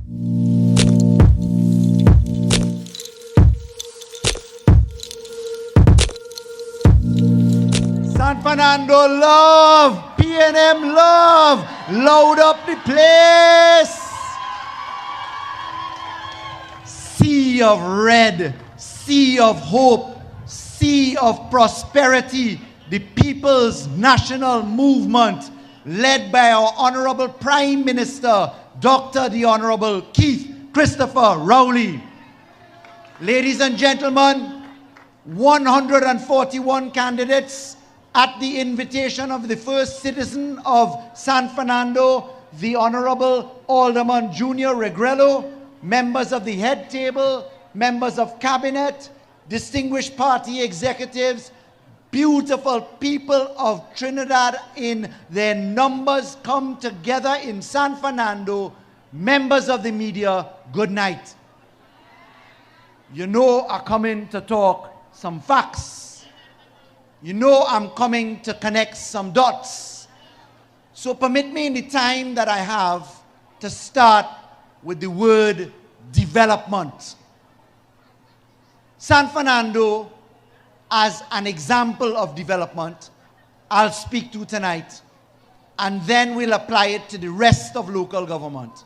San Fernando love, PNM love, load up the place. Sea of red, sea of hope, sea of prosperity, the People's National Movement, led by our Honorable Prime Minister, Dr. the Honorable Keith Christopher Rowley. Ladies and gentlemen, 141 candidates at the invitation of the first citizen of San Fernando, the Honorable Alderman Junior Regrello, members of the head table, members of cabinet, distinguished party executives, beautiful people of Trinidad in their numbers come together in San Fernando, members of the media, good night. You know I'm coming to talk some facts. You know I'm coming to connect some dots. So permit me in the time that I have to start with the word development. San Fernando, as an example of development, I'll speak to tonight, and then we'll apply it to the rest of local government.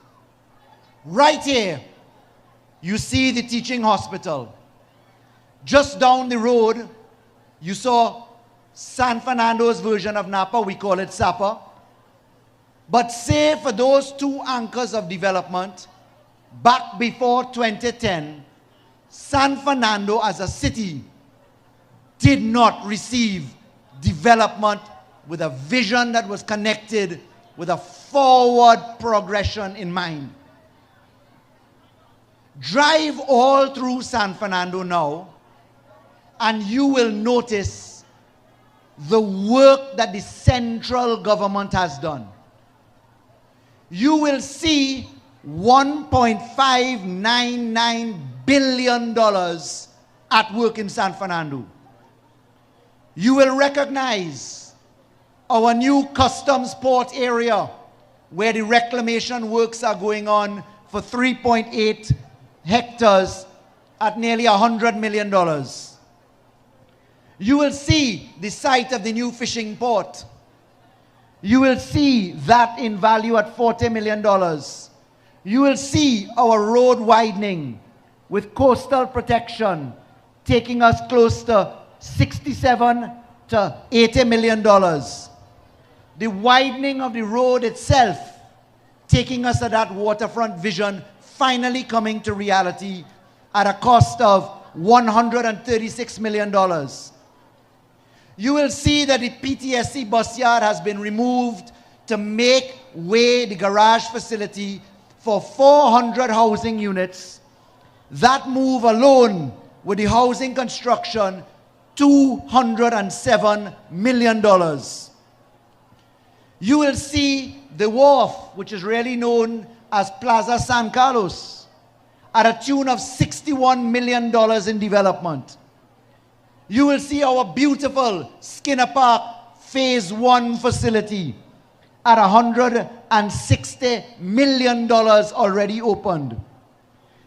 Right here, you see the teaching hospital. Just down the road, you saw San Fernando's version of Napa, we call it SAPA. But say for those two anchors of development, back before 2010, San Fernando as a city did not receive development with a vision that was connected with a forward progression in mind. Drive all through San Fernando now, and you will notice the work that the central government has done. You will see $1.599 billion at work in San Fernando. You will recognize our new customs port area where the reclamation works are going on for 3.8 hectares at nearly $100 million. You will see the site of the new fishing port. You will see that in value at $40 million. You will see our road widening with coastal protection taking us close to $67 to $80 million. The widening of the road itself taking us to that waterfront vision finally coming to reality at a cost of $136 million. You will see that the PTSC bus yard has been removed to make way the garage facility for 400 housing units. That move alone with the housing construction, $207 million. You will see the wharf, which is really known as Plaza San Carlos, at a tune of $61 million in development. You will see our beautiful Skinner Park Phase 1 facility at $160 million already opened.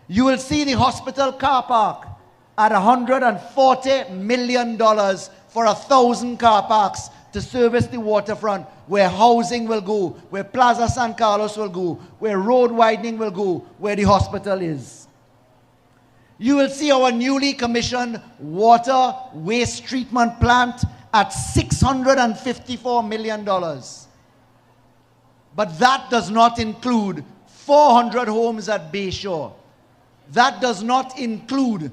You will see the hospital car park at $140 million for 1,000 car parks to service the waterfront, where housing will go, where Plaza San Carlos will go, where road widening will go, where the hospital is. You will see our newly commissioned water waste treatment plant at $654 million. But that does not include 400 homes at Bayshore. That does not include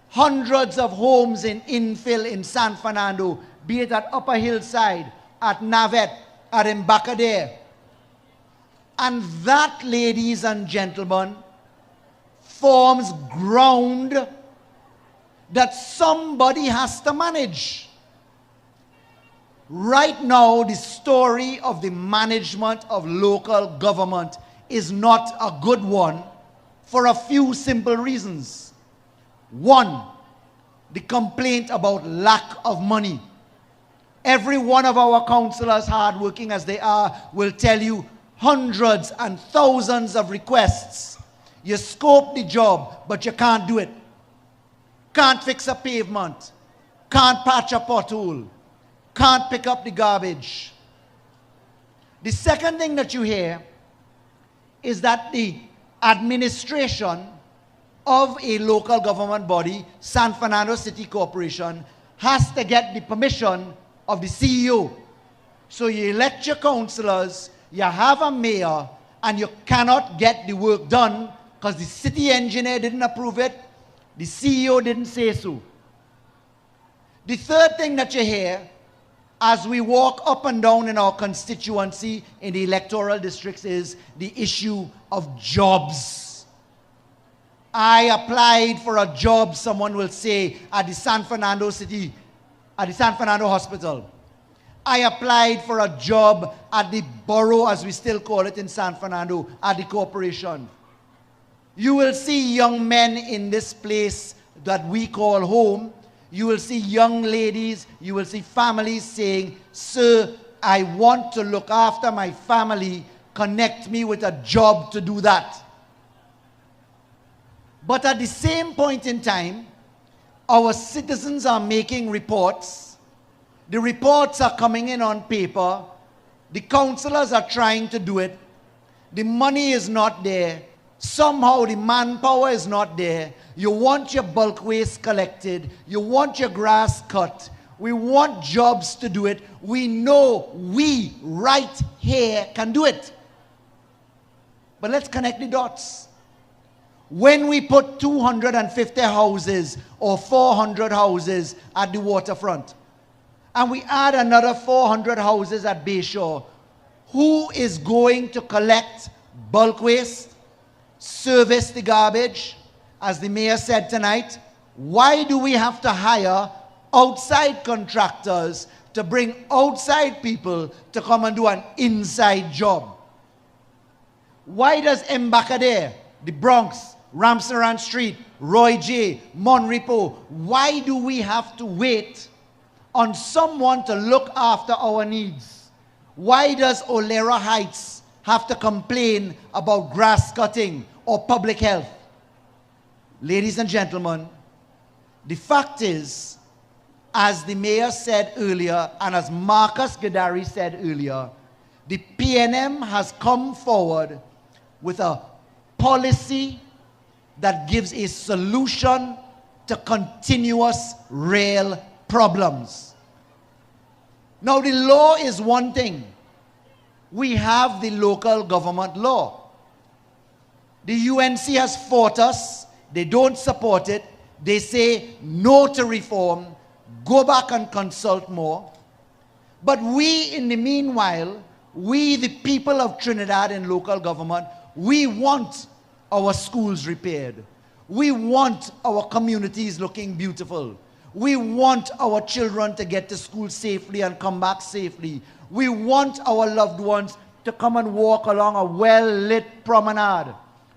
hundreds of homes in infill in San Fernando, be it at Upper Hillside, at Navet, at Embacadere. And that, ladies and gentlemen, forms ground that somebody has to manage. Right now, the story of the management of local government is not a good one for a few simple reasons. One, the complaint about lack of money. Every one of our councillors, hardworking as they are, will tell you hundreds and thousands of requests You scope the job, but you can't do it. Can't fix a pavement. Can't patch a pothole. Can't pick up the garbage. The second thing that you hear is that the administration of a local government body, San Fernando City Corporation, has to get the permission of the CEO. So you elect your councillors, you have a mayor, and you cannot get the work done because the city engineer didn't approve it, the CEO didn't say so. The third thing that you hear as we walk up and down in our constituency in the electoral districts is the issue of jobs. I applied for a job, someone will say, at the San Fernando Hospital. I applied for a job at the borough, as we still call it in San Fernando, at the corporation. You will see young men in this place that we call home. You will see young ladies, you will see families saying, "Sir, I want to look after my family. Connect me with a job to do that." But at the same point in time, our citizens are making reports. The reports are coming in on paper. The councillors are trying to do it. The money is not there. Somehow the manpower is not there. You want your bulk waste collected. You want your grass cut. We want jobs to do it. We know we right here can do it. But let's connect the dots. When we put 250 houses or 400 houses at the waterfront, and we add another 400 houses at Bayshore, who is going to collect bulk waste, service the garbage? As the mayor said tonight, why do we have to hire outside contractors to bring outside people to come and do an inside job? Why does Mbakadere, the Bronx, Ramsaran Street, Roy J, Monrepo, why do we have to wait on someone to look after our needs? Why does Olera Heights have to complain about grass cutting or public health? Ladies and gentlemen, the fact is, as the mayor said earlier, and as Marcus Gadari said earlier, the PNM has come forward with a policy that gives a solution to continuous rail problems. Now, the law is one thing. We have the local government law. The UNC has fought us. They don't support it. They say no to reform. Go back and consult more. But we, in the meanwhile, we, the people of Trinidad and local government, we want our schools repaired. We want our communities looking beautiful. We want our children to get to school safely and come back safely. We want our loved ones to come and walk along a well-lit promenade,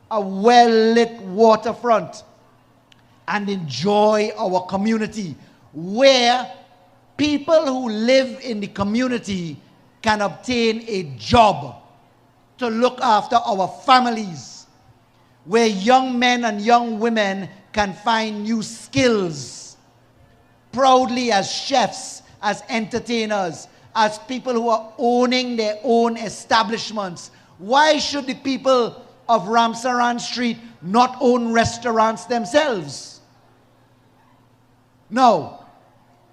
a well-lit waterfront, and enjoy our community, where people who live in the community can obtain a job to look after our families, where young men and young women can find new skills, proudly as chefs, as entertainers, as people who are owning their own establishments. Why should the people of Ramsaran Street not own restaurants themselves? Now,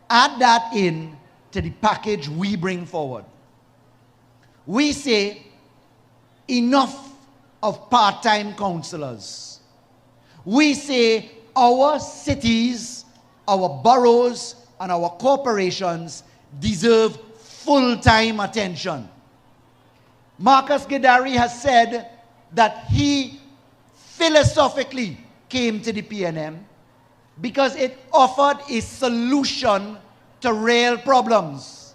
add that in to the package we bring forward. We say enough of part-time councillors. We say our cities, our boroughs, and our corporations deserve full-time attention. Marcus Gadari has said that he philosophically came to the PNM because it offered a solution to rail problems.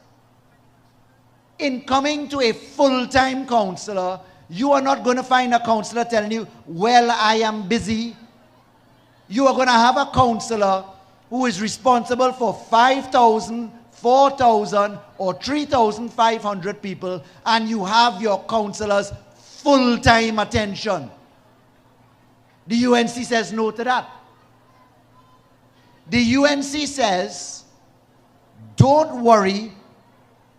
In coming to a full-time councillor, you are not going to find a councillor telling you, well, I am busy. You are going to have a councillor who is responsible for 5,000, 4,000, or 3,500 people, and you have your councillors' full-time attention. The UNC says no to that. The UNC says, don't worry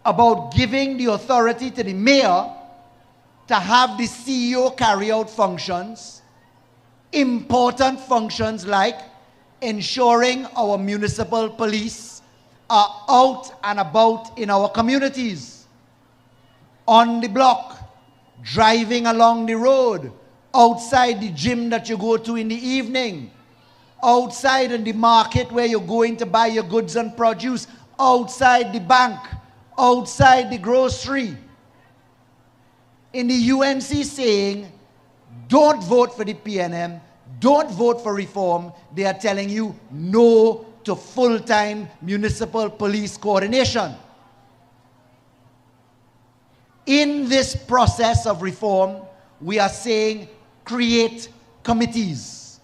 about giving the authority to the mayor to have the CEO carry out functions, important functions like ensuring our municipal police are out and about in our communities, on the block, driving along the road, outside the gym that you go to in the evening, outside in the market where you're going to buy your goods and produce, outside the bank, outside the grocery. In the UNC saying, don't vote for the PNM, don't vote for reform, they are telling you no to full-time municipal police coordination. In this process of reform, we are saying create committees.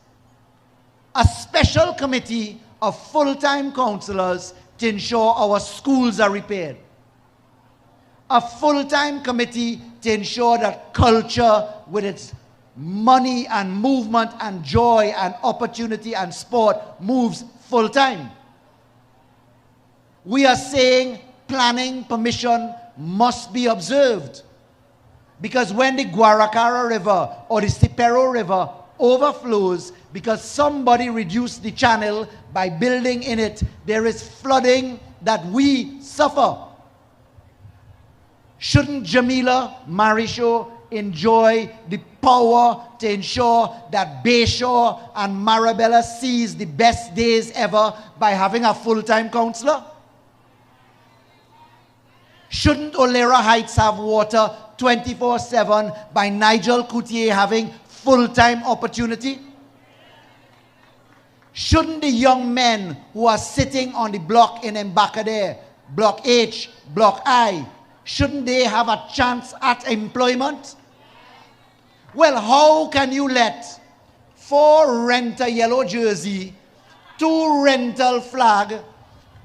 A special committee of full-time councillors to ensure our schools are repaired. A full-time committee to ensure that culture with its money and movement and joy and opportunity and sport moves full-time. We are saying planning permission must be observed, because when the Guaracara River or the Cipero River overflows because somebody reduced the channel by building in it, there is flooding that we suffer. Shouldn't Jamila Marisho enjoy the power to ensure that Bayshore and Marabella sees the best days ever by having a full-time councillor? Shouldn't Olera Heights have water 24/7 by Nigel Coutier having full-time opportunity? Shouldn't the young men who are sitting on the block in Mbakadere, Block H, Block I, shouldn't they have a chance at employment? Well, how can you let 4 rent a yellow jersey, 2 rental flag,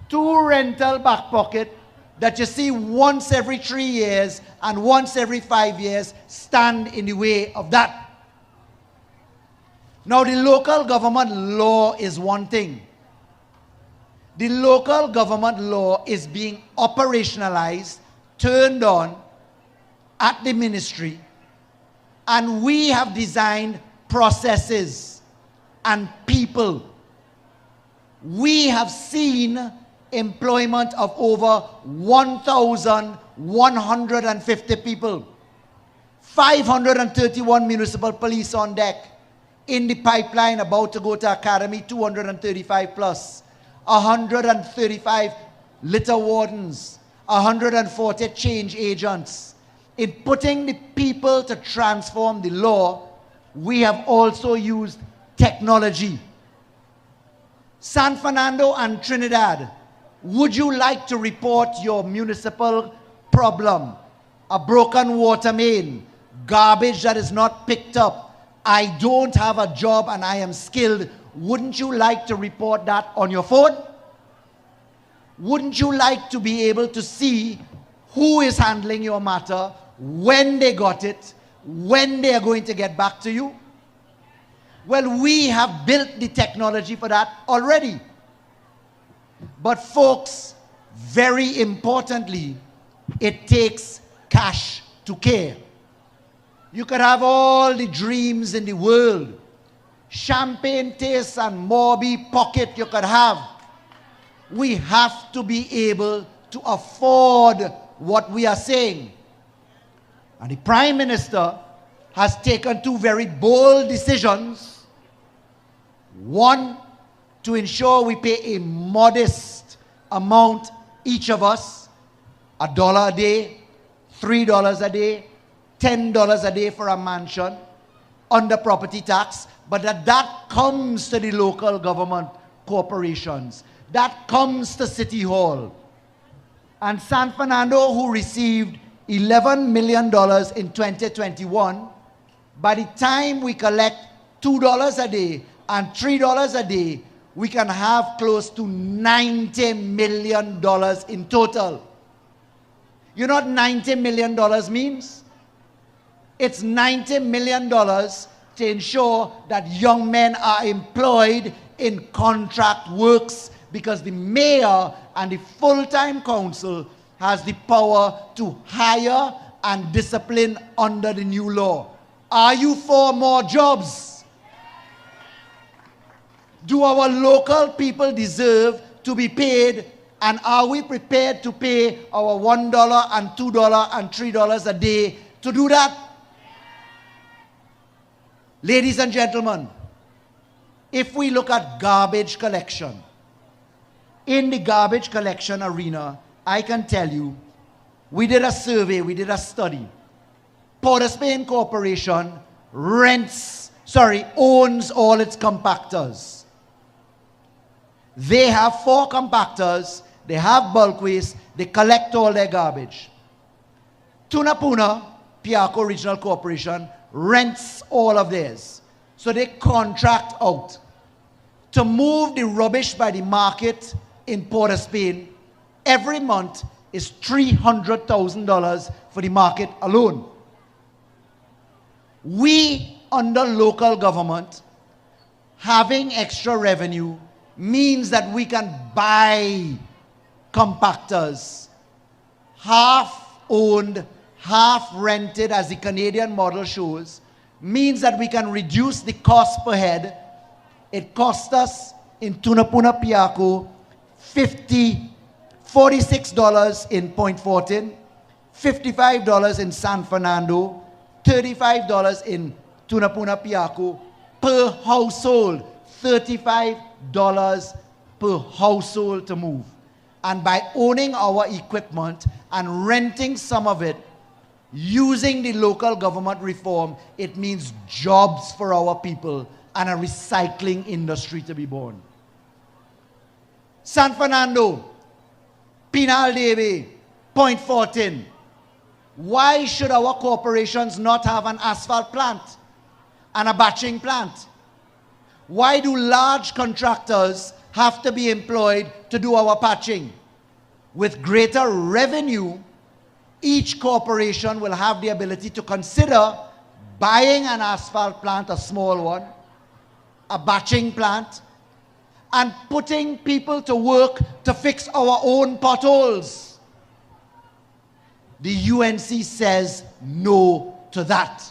2 rental back pocket that you see once every 3 years and once every 5 years stand in the way of that? Now, the local government law is one thing. The local government law is being operationalized, turned on at the ministry, and we have designed processes and people. We have seen employment of over 1,150 people, 531 municipal police on deck, in the pipeline about to go to academy, 235 plus, 135 litter wardens, 140 change agents. In putting the people to transform the law, we have also used technology. San Fernando and Trinidad, would you like to report your municipal problem? A broken water main, garbage that is not picked up, I don't have a job and I am skilled. Wouldn't you like to report that on your phone? Wouldn't you like to be able to see who is handling your matter, when they got it, when they are going to get back to you? Well, we have built the technology for that already. But folks, very importantly, it takes cash to care. You could have all the dreams in the world, champagne taste and Morby pocket you could have. We have to be able to afford what we are saying. And the Prime Minister has taken 2 very bold decisions. One, to ensure we pay a modest amount each of us, $1 a day, $3 a day, $10 a day for a mansion under property tax, but that comes to the local government corporations. That comes to City Hall. And San Fernando, who received $11 million in 2021, by the time we collect $2 a day and $3 a day, we can have close to $90 million in total. You know what $90 million means? It's $90 million to ensure that young men are employed in contract works, because the mayor and the full-time council has the power to hire and discipline under the new law. Are you for more jobs? Do our local people deserve to be paid, and are we prepared to pay our $1 and $2 and $3 a day to do that? Ladies and gentlemen, if we look at garbage collection, in the garbage collection arena, I can tell you, we did a survey, we did a study. Port of Spain Corporation owns all its compactors. They have 4 compactors, they have bulk waste, they collect all their garbage. Tunapuna, Piarco Regional Corporation, rents all of theirs. So they contract out to move the rubbish by the market in Port of Spain. Every month is $300,000 for the market alone. We, under local government, having extra revenue means that we can buy compactors, half owned, half rented, as the Canadian model shows, means that we can reduce the cost per head. It cost us in Tunapuna Piarco $46 in Point Fortin, $55 in San Fernando, $35 in Tunapuna Piarco per household, $35 per household to move. And by owning our equipment and renting some of it, using the local government reform, it means jobs for our people and a recycling industry to be born. San Fernando, Pinal Debe, Point Fortin. Why should our corporations not have an asphalt plant and a batching plant? Why do large contractors have to be employed to do our patching? With greater revenue, each corporation will have the ability to consider buying an asphalt plant, a small one, a batching plant, and putting people to work to fix our own potholes. The UNC says no to that.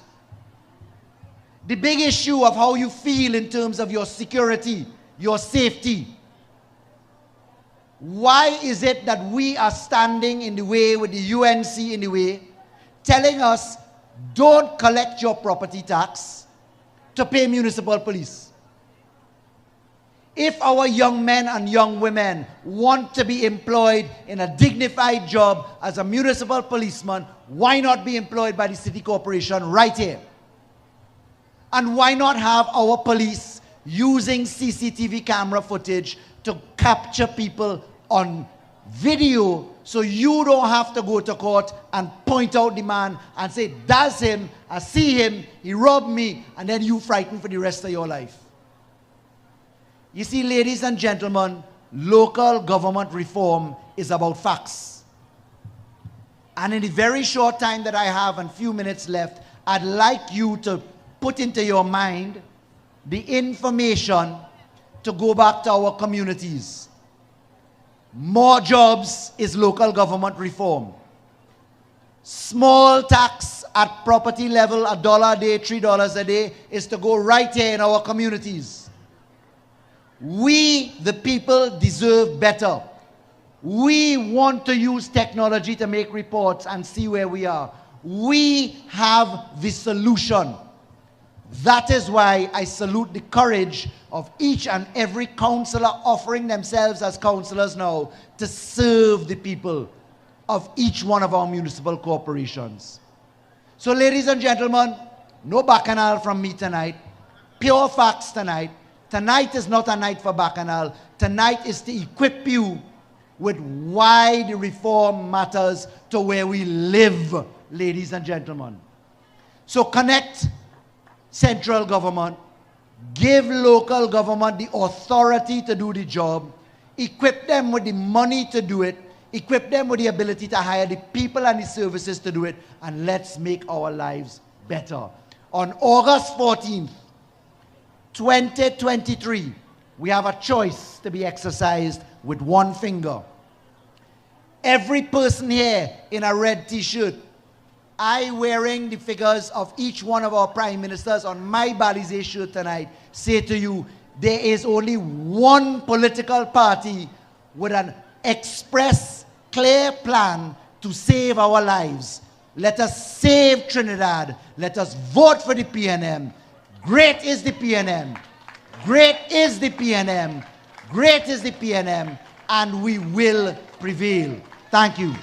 The big issue of how you feel in terms of your security, your safety. Why is it that we are standing in the way with the UNC in the way, telling us don't collect your property tax to pay municipal police? If our young men and young women want to be employed in a dignified job as a municipal policeman, why not be employed by the city corporation right here? And why not have our police using CCTV camera footage to capture people on video, so you don't have to go to court and point out the man and say, that's him, I see him, he robbed me, and then you frightened for the rest of your life. You see, ladies and gentlemen, local government reform is about facts. And in the very short time that I have and few minutes left, I'd like you to put into your mind the information to go back to our communities. More jobs is local government reform. Small tax at property level, $1 a day, $3 a day, is to go right here in our communities. We, the people, deserve better. We want to use technology to make reports and see where we are. We have the solution. That is why I salute the courage of each and every councillor offering themselves as councillors now to serve the people of each one of our municipal corporations. So, ladies and gentlemen, no bacchanal from me tonight. Pure facts tonight. Tonight is not a night for bacchanal. Tonight is to equip you with why the reform matters to where we live, ladies and gentlemen. So connect central government, give local government the authority to do the job, equip them with the money to do it, equip them with the ability to hire the people and the services to do it, and let's make our lives better. On August 14th, 2023, we have a choice to be exercised with one finger. Every person here in a red t-shirt, I wearing the figures of each one of our prime ministers on my Balize shirt tonight, say to you, there is only one political party with an express, clear plan to save our lives. Let us save Trinidad. Let us vote for the PNM. Great is the PNM. Great is the PNM. Great is the PNM. And we will prevail. Thank you.